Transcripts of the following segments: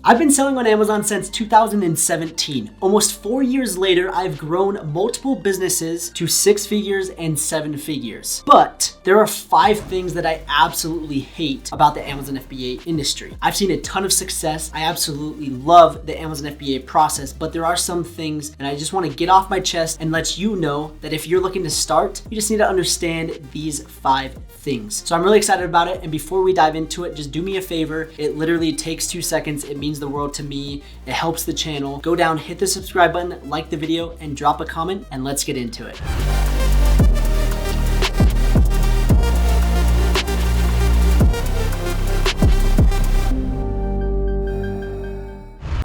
I've been selling on Amazon since 2017. Almost 4 years later, I've grown multiple businesses to 6 figures and 7 figures. But there are 5 things that I absolutely hate about the Amazon FBA industry. I've seen a ton of success. I absolutely love the Amazon FBA process, but there are some things, and I just want to get off my chest and let you know that if you're looking to start, you just need to understand these 5 things. So I'm really excited about it. And before we dive into it, just do me a favor. It literally takes 2 seconds. It means the world to me. It helps the channel. Go down, hit the subscribe button, like the video, and drop a comment, and let's get into it.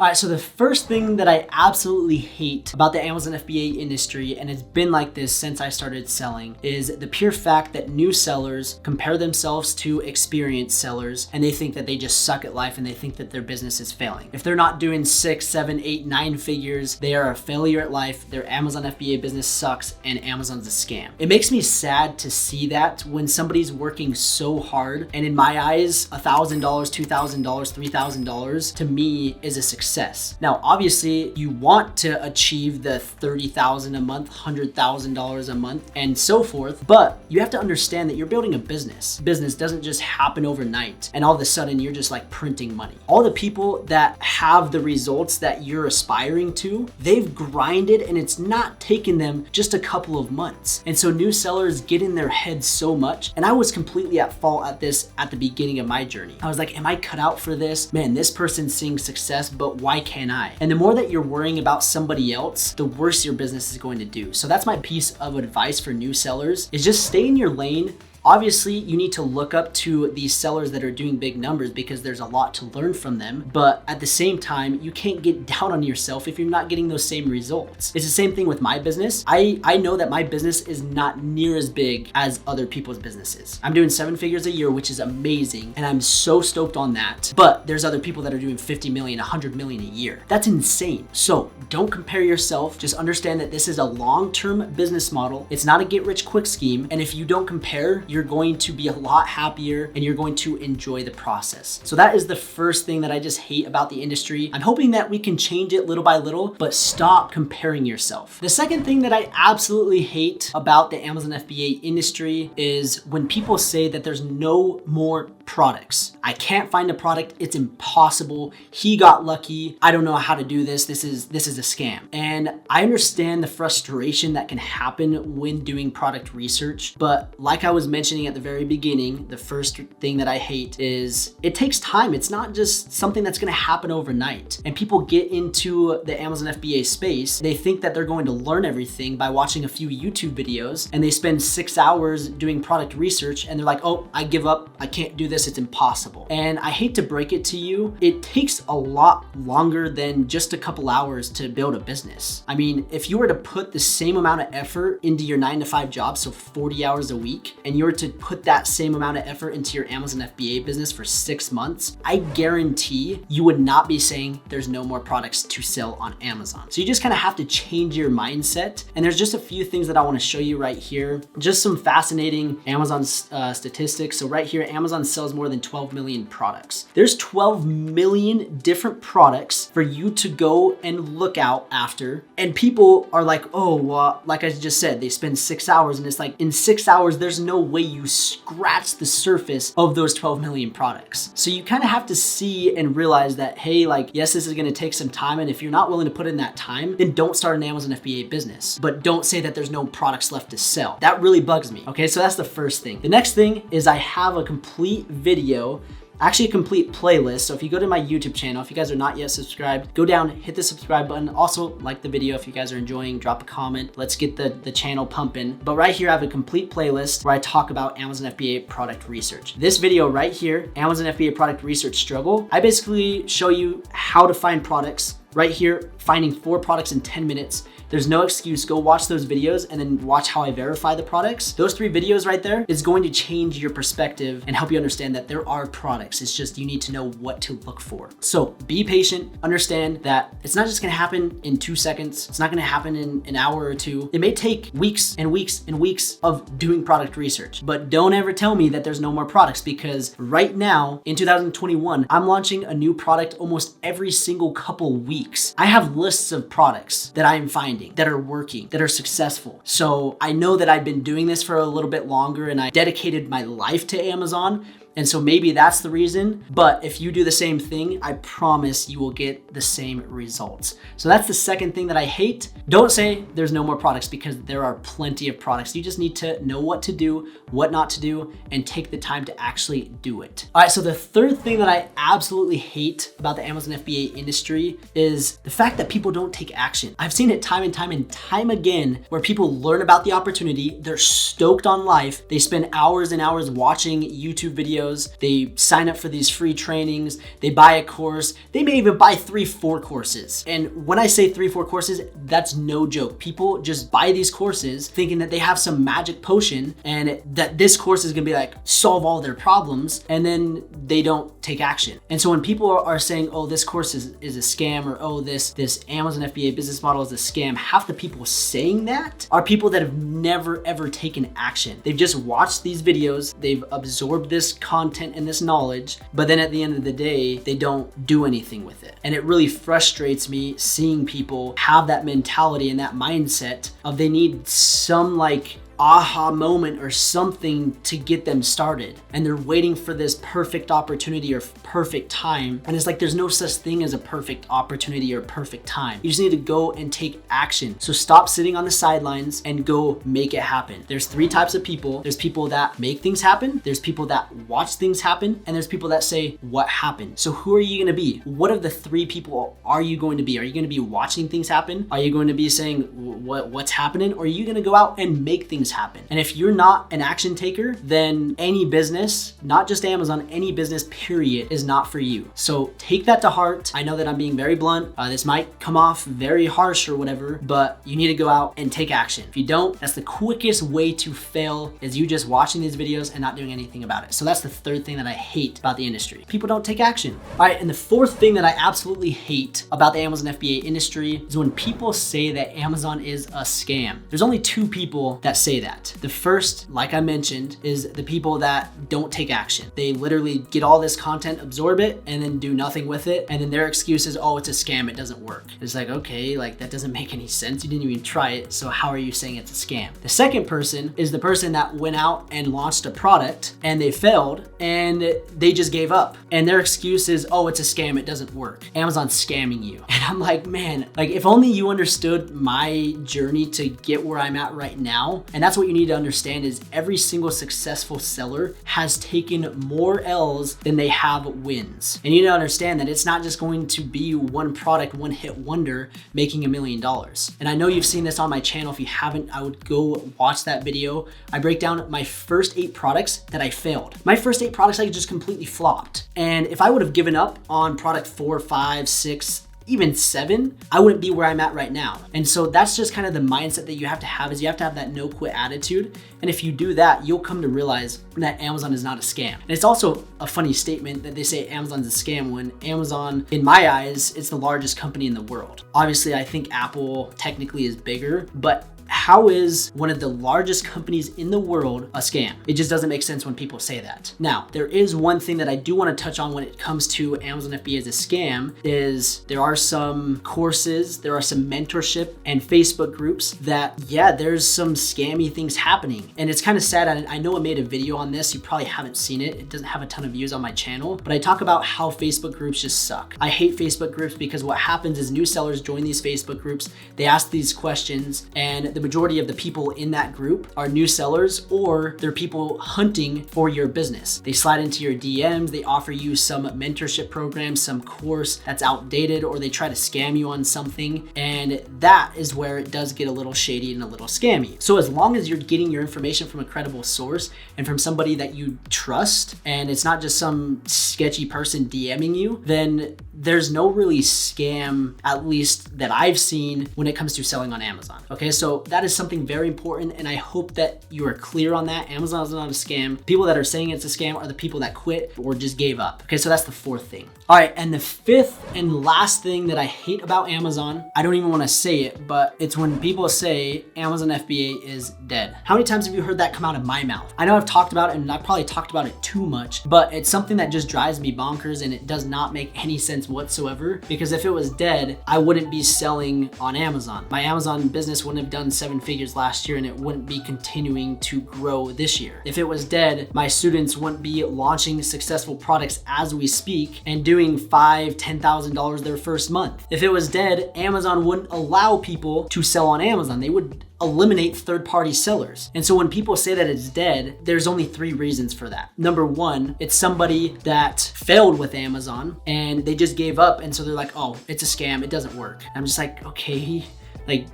All right, so the first thing that I absolutely hate about the Amazon FBA industry, and it's been like this since I started selling, is the pure fact that new sellers compare themselves to experienced sellers, and they think that they just suck at life and they think that their business is failing. If they're not doing 6, 7, 8, 9 figures, they are a failure at life. Their Amazon FBA business sucks and Amazon's a scam. It makes me sad to see that when somebody's working so hard, and in my eyes, $1,000, $2,000, $3,000 to me is a success. Now, obviously, you want to achieve the $30,000 a month, $100,000 a month, and so forth, but you have to understand that you're building a business. Business doesn't just happen overnight, and all of a sudden you're just like printing money. All the people that have the results that you're aspiring to, they've grinded, and it's not taken them just a couple of months. And so new sellers get in their heads so much, and I was completely at fault at this at the beginning of my journey. I was like, am I cut out for this? Man, this person's seeing success, but why can't I? And the more that you're worrying about somebody else, the worse your business is going to do. So that's my piece of advice for new sellers, is just stay in your lane. Obviously, you need to look up to these sellers that are doing big numbers because there's a lot to learn from them. But at the same time, you can't get down on yourself if you're not getting those same results. It's the same thing with my business. I know that my business is not near as big as other people's businesses. I'm doing 7 figures a year, which is amazing, and I'm so stoked on that. But there's other people that are doing 50 million, 100 million a year. That's insane. So don't compare yourself. Just understand that this is a long-term business model. It's not a get-rich-quick scheme. And if you don't compare, you're going to be a lot happier and you're going to enjoy the process. So that is the first thing that I just hate about the industry. I'm hoping that we can change it little by little, but stop comparing yourself. The second thing that I absolutely hate about the Amazon FBA industry is when people say that there's no more products. I can't find a product. It's impossible. He got lucky. I don't know how to do this. This is a scam. And I understand the frustration that can happen when doing product research, but like I was mentioning at the very beginning, the first thing that I hate is it takes time. It's not just something that's going to happen overnight. And people get into the Amazon FBA space. They think that they're going to learn everything by watching a few YouTube videos, and they spend 6 hours doing product research and they're like, oh, I give up. I can't do this. It's impossible. And I hate to break it to you, it takes a lot longer than just a couple hours to build a business. I mean, if you were to put the same amount of effort into your 9-to-5 job, so 40 hours a week, and you were to put that same amount of effort into your Amazon FBA business for 6 months, I guarantee you would not be saying there's no more products to sell on Amazon. So you just kind of have to change your mindset. And there's just a few things that I want to show you right here. Just some fascinating Amazon statistics. So right here, Amazon sells more than 12 million products. There's 12 million different products for you to go and look out after. And people are like, oh, well, like I just said, they spend 6 hours, and it's like in 6 hours, there's no way you scratch the surface of those 12 million products. So you kind of have to see and realize that, hey, like, yes, this is going to take some time. And if you're not willing to put in that time, then don't start an Amazon FBA business. But don't say that there's no products left to sell. That really bugs me. Okay, so that's the first thing. The next thing is I have a complete video, actually a complete playlist. So if you go to my YouTube channel, if you guys are not yet subscribed, go down, hit the subscribe button. Also like the video if you guys are enjoying, drop a comment. Let's get the channel pumping. But right here, I have a complete playlist where I talk about Amazon FBA product research. This video right here, Amazon FBA product research struggle, I basically show you how to find products. Right here, finding 4 products in 10 minutes. there's no excuse. Go watch those videos and then watch how I verify the products. Those 3 videos right there is going to change your perspective and help you understand that there are products. It's just you need to know what to look for. So be patient, understand that it's not just gonna happen in 2 seconds. It's not gonna happen in an hour or 2. It may take weeks and weeks and weeks of doing product research, but don't ever tell me that there's no more products, because right now in 2021, I'm launching a new product almost every single couple weeks. I have lists of products that I'm finding that are working, that are successful. So I know that I've been doing this for a little bit longer and I dedicated my life to Amazon. And so maybe that's the reason, but if you do the same thing, I promise you will get the same results. So that's the second thing that I hate. Don't say there's no more products, because there are plenty of products. You just need to know what to do, what not to do, and take the time to actually do it. All right, so the third thing that I absolutely hate about the Amazon FBA industry is the fact that people don't take action. I've seen it time and time again where people learn about the opportunity, they're stoked on life, they spend hours and hours watching YouTube videos, they sign up for these free trainings, they buy a course, they may even buy 3-4 courses. And when I say 3-4 courses, that's no joke. People just buy these courses thinking that they have some magic potion and that this course is gonna be like solve all their problems, and then they don't take action. And so when people are saying, oh, this course is a scam, or oh, this Amazon FBA business model is a scam, half the people saying that are people that have never ever taken action. They've just watched these videos, they've absorbed this content and this knowledge, but then at the end of the day, they don't do anything with it. And it really frustrates me seeing people have that mentality and that mindset of they need some like aha moment or something to get them started, and they're waiting for this perfect opportunity or perfect time, and it's like there's no such thing as a perfect opportunity or perfect time. You just need to go and take action. So stop sitting on the sidelines and go make it happen. There's 3 types of people. There's people that make things happen, there's people that watch things happen, and there's people that say what happened. So who are you gonna be? What of the 3 people are you going to be? Are you gonna be watching things happen? Are you going to be saying what's happening? Or are you gonna go out and make things happen? And if you're not an action taker, then any business, not just Amazon, any business period is not for you. So take that to heart. I know that I'm being very blunt. This might come off very harsh or whatever, but you need to go out and take action. If you don't, that's the quickest way to fail, is you just watching these videos and not doing anything about it. So that's the third thing that I hate about the industry. People don't take action. All right, and the fourth thing that I absolutely hate about the Amazon FBA industry is when people say that Amazon is a scam. There's only 2 people that say that. The first, like I mentioned, is the people that don't take action. They literally get all this content, absorb it, and then do nothing with it. And then their excuse is, oh, it's a scam, it doesn't work. It's like, okay, like that doesn't make any sense. You didn't even try it, so how are you saying it's a scam? The second person is the person that went out and launched a product and they failed and they just gave up. And their excuse is, oh, it's a scam, it doesn't work. Amazon's scamming you. And I'm like, man, like if only you understood my journey to get where I'm at right now. And that's what you need to understand, is every single successful seller has taken more L's than they have wins. And you need to understand that it's not just going to be one product, one hit wonder making $1 million. And I know you've seen this on my channel. If you haven't, I would go watch that video. I break down my first 8 products that I failed. My first 8 products I just completely flopped. And if I would have given up on product 4, 5, 6, even 7, I wouldn't be where I'm at right now. And so that's just kind of the mindset that you have to have, is you have to have that no quit attitude. And if you do that, you'll come to realize that Amazon is not a scam. And it's also a funny statement that they say Amazon's a scam, when Amazon, in my eyes, it's the largest company in the world. Obviously, I think Apple technically is bigger, but how is one of the largest companies in the world a scam? It just doesn't make sense when people say that. Now, there is one thing that I do want to touch on when it comes to Amazon FBA as a scam, is there are some courses, there are some mentorship and Facebook groups that, yeah, there's some scammy things happening. And it's kind of sad. I know I made a video on this. You probably haven't seen it. It doesn't have a ton of views on my channel, but I talk about how Facebook groups just suck. I hate Facebook groups because what happens is new sellers join these Facebook groups, they ask these questions, and the majority of the people in that group are new sellers, or they're people hunting for your business. They slide into your DMs, they offer you some mentorship program, some course that's outdated, or they try to scam you on something. And that is where it does get a little shady and a little scammy. So as long as you're getting your information from a credible source and from somebody that you trust, and it's not just some sketchy person DMing you, then there's no really scam, at least that I've seen, when it comes to selling on Amazon. Okay, so that is something very important, and I hope that you are clear on that. Amazon is not a scam. People that are saying it's a scam are the people that quit or just gave up. Okay, so that's the fourth thing. All right, and the fifth and last thing that I hate about Amazon, I don't even want to say it, but it's when people say Amazon FBA is dead. How many times have you heard that come out of my mouth? I know I've talked about it, and I've probably talked about it too much, but it's something that just drives me bonkers, and it does not make any sense whatsoever, because if it was dead, I wouldn't be selling on Amazon. My Amazon business wouldn't have done 7 figures last year, and it wouldn't be continuing to grow this year. If it was dead, my students wouldn't be launching successful products as we speak and doing $5,000, $10,000 their first month. If it was dead, Amazon wouldn't allow people to sell on Amazon. They would eliminate third-party sellers. And so when people say that it's dead, there's only 3 reasons for that. Number 1, it's somebody that failed with Amazon and they just gave up, and so they're like, oh, it's a scam, it doesn't work. I'm just like, okay, like,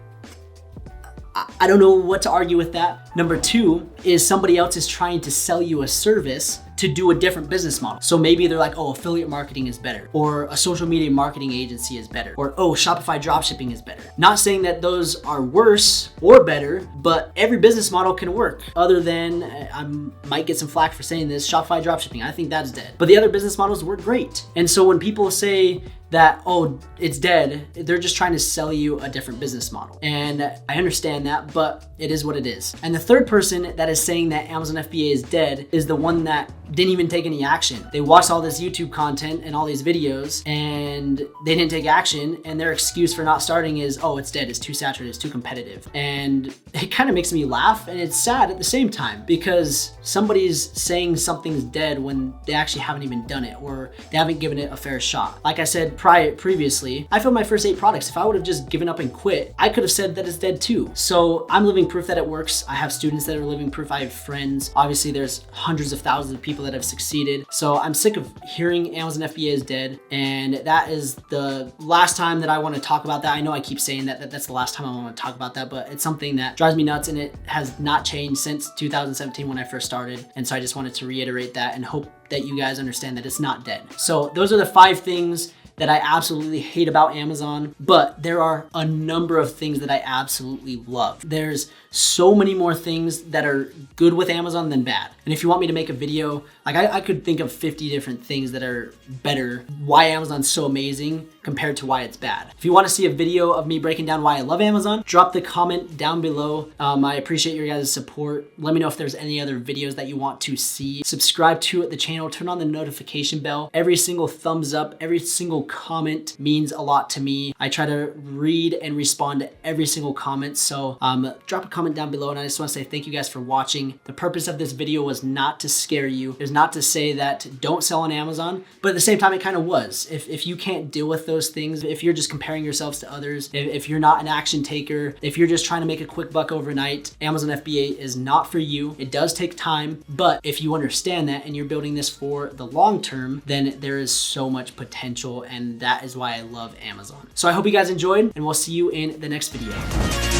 I don't know what to argue with that. Number 2 is somebody else is trying to sell you a service to do a different business model. So maybe they're like, oh, affiliate marketing is better, or a social media marketing agency is better, or oh, Shopify dropshipping is better. Not saying that those are worse or better, but every business model can work. Other than, I might get some flack for saying this, Shopify dropshipping, I think that's dead. But the other business models work great. And so when people say that, oh, it's dead, they're just trying to sell you a different business model. And I understand that, but it is what it is. And the third person that is saying that Amazon FBA is dead is the one that didn't even take any action. They watched all this YouTube content and all these videos and they didn't take action, and their excuse for not starting is, oh, it's dead, it's too saturated, it's too competitive. And it kind of makes me laugh, and it's sad at the same time, because somebody's saying something's dead when they actually haven't even done it, or they haven't given it a fair shot. Like I said previously, I filmed my first 8 products. If I would have just given up and quit, I could have said that it's dead too. So I'm living proof that it works. I have students that are living proof. I have friends. Obviously, there's hundreds of thousands of people that have succeeded. So I'm sick of hearing Amazon FBA is dead. And that is the last time that I want to talk about that. I know I keep saying that that's the last time I want to talk about that, but it's something that drives me nuts, and it has not changed since 2017 when I first started. And so I just wanted to reiterate that and hope that you guys understand that it's not dead. So those are the 5 things that I absolutely hate about Amazon, but there are a number of things that I absolutely love. There's so many more things that are good with Amazon than bad. And if you want me to make a video, like I could think of 50 different things that are better, why Amazon's so amazing compared to why it's bad. If you want to see a video of me breaking down why I love Amazon, drop the comment down below. I appreciate your guys' support. Let me know if there's any other videos that you want to see. Subscribe to the channel, turn on the notification bell. Every single thumbs up, every single comment means a lot to me. I try to read and respond to every single comment. So drop a comment down below, and I just want to say thank you guys for watching. The purpose of this video was not to scare you. It was not to say that don't sell on Amazon, but at the same time, it kind of was. If you can't deal with those things, if you're just comparing yourselves to others, if you're not an action taker, if you're just trying to make a quick buck overnight, Amazon FBA is not for you. It does take time, but if you understand that and you're building this for the long term, then there is so much potential, and that is why I love Amazon. So I hope you guys enjoyed, and we'll see you in the next video.